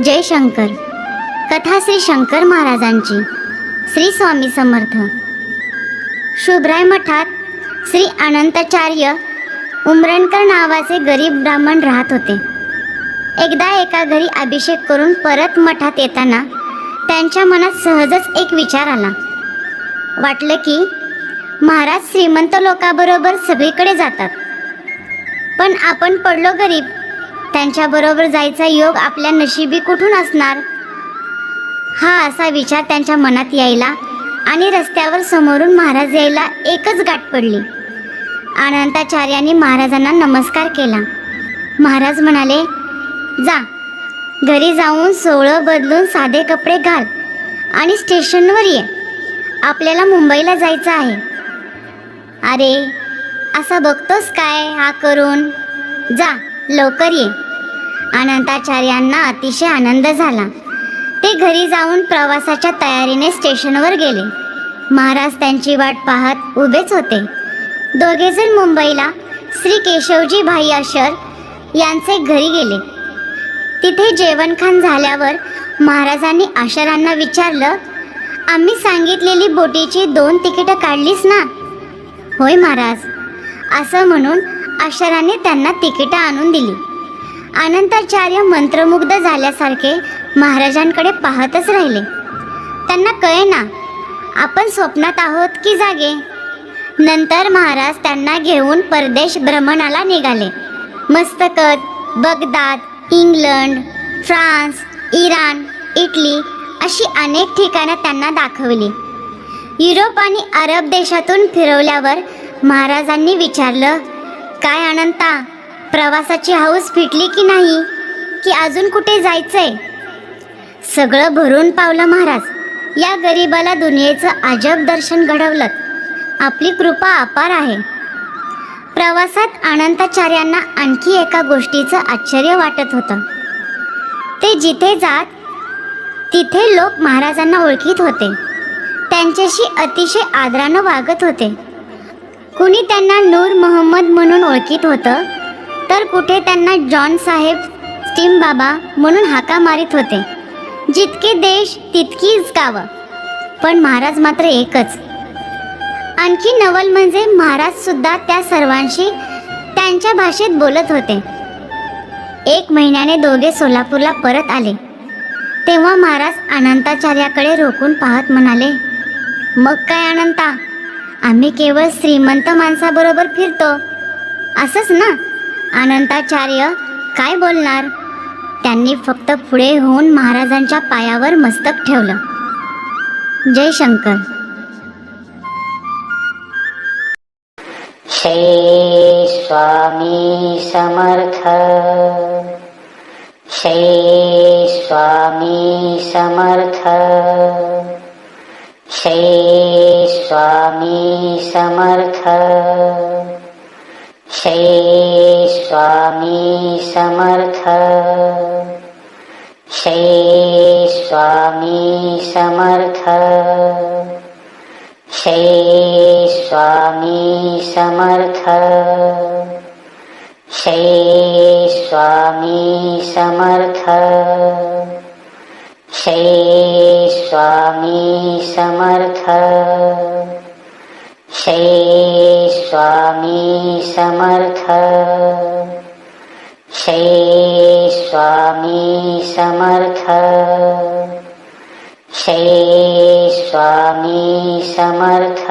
जय शंकर. कथा श्री शंकर महाराजांची. श्री स्वामी समर्थ. शुभराय मठात श्री अनंताचार्य उमरणकर नावाचे गरीब ब्राह्मण राहत होते. एकदा एका घरी अभिषेक करून परत मठात येताना त्यांच्या मनात सहजच एक विचार आला. वाटलं की महाराज श्रीमंत लोकांबरोबर सगळीकडे जातात, पण आपण पडलो गरीब, त्यांच्याबरोबर जायचा योग आपल्या नशिबी कुठून असणार. हा असा विचार त्यांच्या मनात यायला आणि रस्त्यावर समोरून महाराज यायला एकच गाठ पडली. अनंताचार्यांनी महाराजांना नमस्कार केला. महाराज म्हणाले, जा घरी जाऊन सोवळं बदलून साधे कपडे घाल आणि स्टेशनवर ये, आपल्याला मुंबईला जायचं आहे. अरे असं बघतोस काय हा करून, जा लवकर ये. अनंताचार्यांना अतिशय आनंद झाला. ते घरी जाऊन प्रवासाच्या तयारीने स्टेशनवर गेले. महाराज त्यांची वाट पाहत उभेच होते. दोघेजण मुंबईला श्री केशवजी भाई आशर यांचे घरी गेले. तिथे जेवणखाण झाल्यावर महाराजांनी आशरांना विचारलं, आम्ही सांगितलेली बोटीची 2 तिकीटं काढलीस ना. होय महाराज, असं म्हणून आशरांनी त्यांना तिकीटं आणून दिली. अनंताचार्य मंत्रमुग्ध झाल्यासारखे महाराजांकडे पाहतच राहिले. त्यांना कळेना आपण स्वप्नात आहोत की जागे. नंतर महाराज त्यांना घेऊन परदेश भ्रमणाला निघाले. Muscat, Baghdad, England, France, Iran, Italy अशी अनेक ठिकाणं त्यांना दाखवली. युरोप आणि अरब देशातून फिरवल्यावर महाराजांनी विचारलं, काय अनंता, प्रवासाची हौस फिटली की नाही, की अजून कुठे जायचंय. सगळं भरून पावलं महाराज. या गरीबाला दुनियेचं अजब दर्शन घडवलं. आपली कृपा अपार आहे. प्रवासात अनंताचार्यांना आणखी एका गोष्टीचं आश्चर्य वाटत होतं. ते जिथे जात तिथे लोक महाराजांना ओळखीत होते. त्यांच्याशी अतिशय आदरानं वागत होते. कुणी त्यांना नूर मोहम्मद म्हणून ओळखीत होतं, तर कुठे त्यांना जॉन साहेब स्टीम बाबा म्हणून हाका मारित होते. जितके देश तितकीच गावं, पण महाराज मात्र एकच. आणखी नवल म्हणजे महाराज सुद्धा त्या सर्वांशी त्यांच्या भाषेत बोलत होते. 1 महिन्याने दोघे सोलापूरला परत आले. तेव्हा महाराज अनंताचार्याकडे रोखून पाहत म्हणाले, मग काय अनंता, आम्ही केवळ श्रीमंत माणसाबरोबर फिरतो असंच ना. अनंताचार्य काय बोलणार. त्यांनी फक्त पुढे होऊन महाराजांच्या पायावर मस्तक ठेवलं. जय शंकर. श्री स्वामी समर्थ. श्री स्वामी समर्थ. श्री स्वामी समर्थ. श्री स्वामी समर्थ. श्री स्वामी समर्थ. श्री स्वामी समर्थ. श्री स्वामी समर्थ. श्री स्वामी समर्थ. श्री स्वामी समर्थ. श्री स्वामी समर्थ. श्री स्वामी समर्थ.